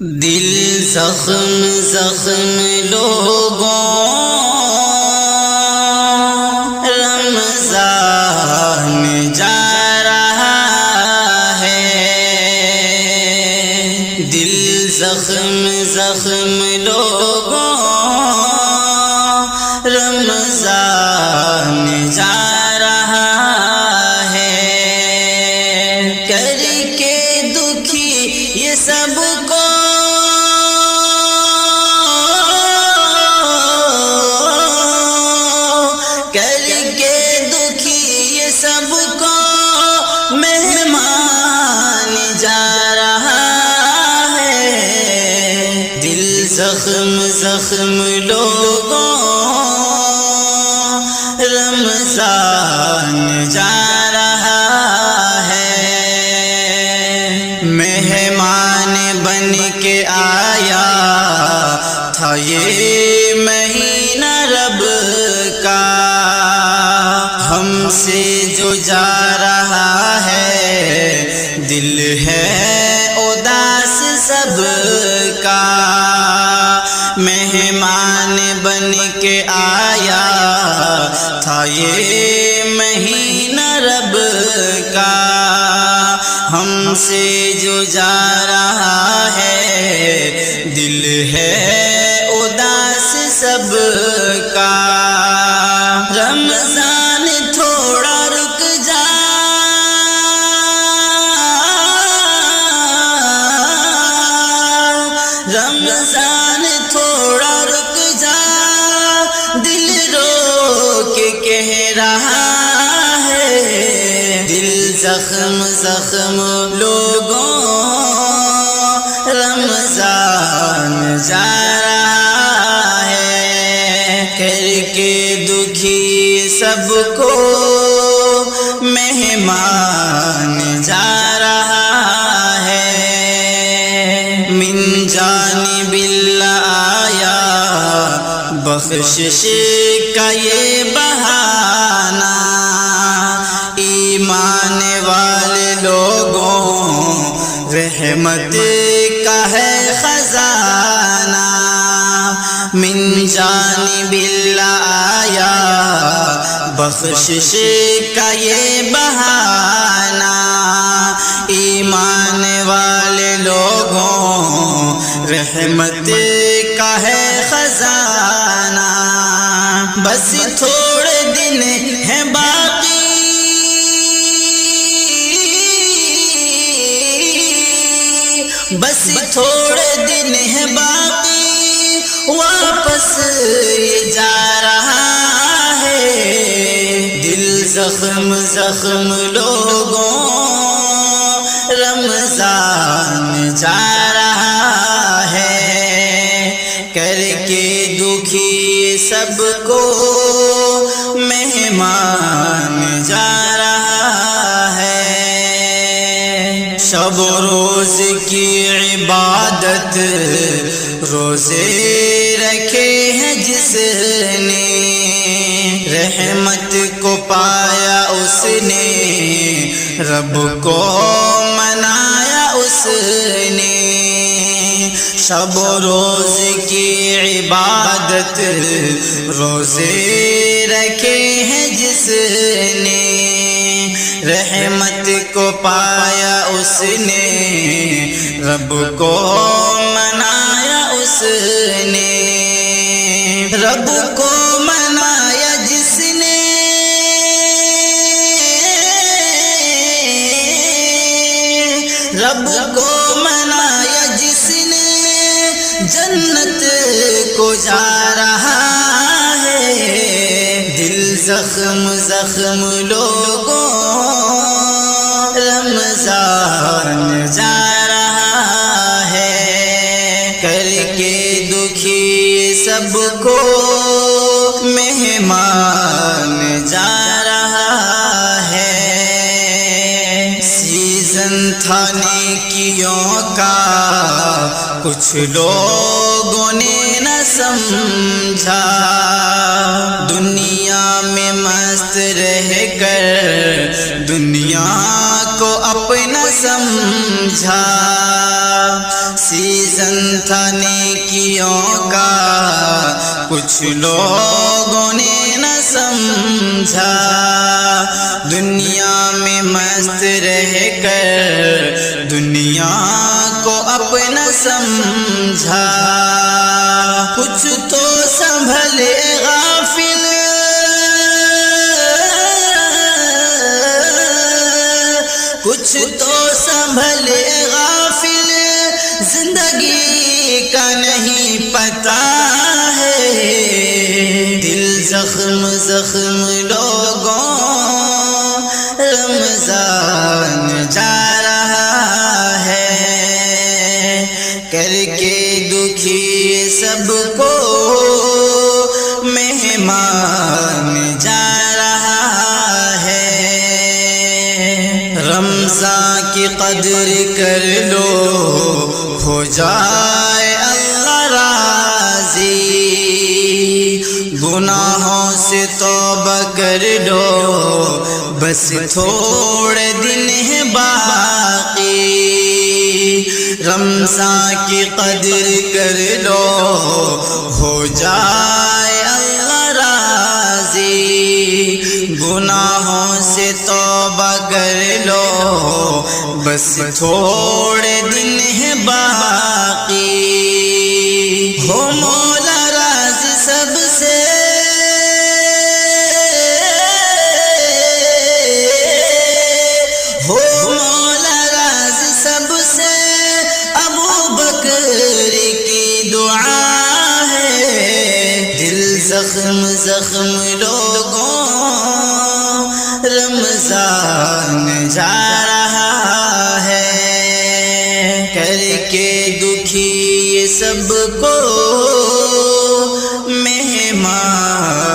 دل زخم زخم لوگوں رمضان جا رہا ہے، دل زخم زخم لوگوں رمضان جا رہا ہے، کر کے دکھی یہ سب کو مہمان جا رہا ہے، دل زخم زخم لوگوں رمضان جا رہا ہے، مہمان بن کے آیا تھا یہ مہینہ رب کا، ہم سے جو جا رہا ہے دل ہے اداس سب کا، مہمان بن کے آیا تھا یہ مہینہ رب کا، ہم سے جو جا رہا ہے دل ہے اداس سب کا، رمضان تھوڑا رک جا، رمضان تھوڑا رک جا، دل رو کے کہہ رہا ہے، دل زخم زخم لوگوں رمضان جا رہا ہے، کر کے دکھی سب کو مہمان جا رہا ہے، من جانب اللہ آیا بخشش کا یہ بہانہ، ایمان والے لوگوں رحمت کا ہے خزانہ، من جانب اللہ آیا بخشش کا یہ بہانہ، ایمان والے لوگوں رحمت کا ہے خزانہ، بس تھوڑے دن ہیں باقی، بس تھوڑے دن ہیں باقی، واپس یہ جا رہا ہے، دل زخم زخم لوگوں رمضان جا رہا ہے، کر کے دکھی سب کو مہمان جا رہا ہے، شب و روز کی عبادت روزے رکھے ہیں جس نے، رحمت کو پایا اس نے، رب کو منایا اس نے، شب و روز کی عبادت روزے رکھے ہیں جس نے، رحمت کو پایا اس نے، رب کو منایا اس نے، رب کو منایا جس نے، رب کو منایا جس نے، جنت کو جا رہا ہے، دل زخم زخم لوگوں رمضان جا رہا ہے، کر کے دکھی سب کو مہمان جا رہا ہے، سیزن تھا نیکیوں کا کچھ لوگ لوگوں نے نہ سمجھا، دنیا میں مست رہ کر دنیا کو اپنا سمجھا، سیزن تھا نیکیوں کا کچھ لوگوں نے نہ سمجھا، دنیا میں مست رہ کر دنیا کو اپنا سمجھا، کچھ تو سنبھلے غافل، کچھ تو سنبھلے غافل، زندگی کا نہیں پتہ ہے، دل زخم زخم لوگوں، رمضان جا رہا ہے، کر کے دکھی سب کو مہمان جا رہا ہے، رمضان کی قدر کر لو، ہو جائے اللہ راضی، گناہوں سے توبہ کر لو، بس تھوڑے دن ہیں باقی، رمضان کی قدر کر لو، ہو جائے اللہ راضی، گناہوں سے توبہ کر لو، بس تھوڑے دن ہیں باقی، ہو مولا راضی سب سے، ہو مولا راضی سب سے، ابو بکر کی دعا ہے، دل زخم زخم لوگوں، رمضان جا رہا ہے، کر کے دکھی سب کو مہمان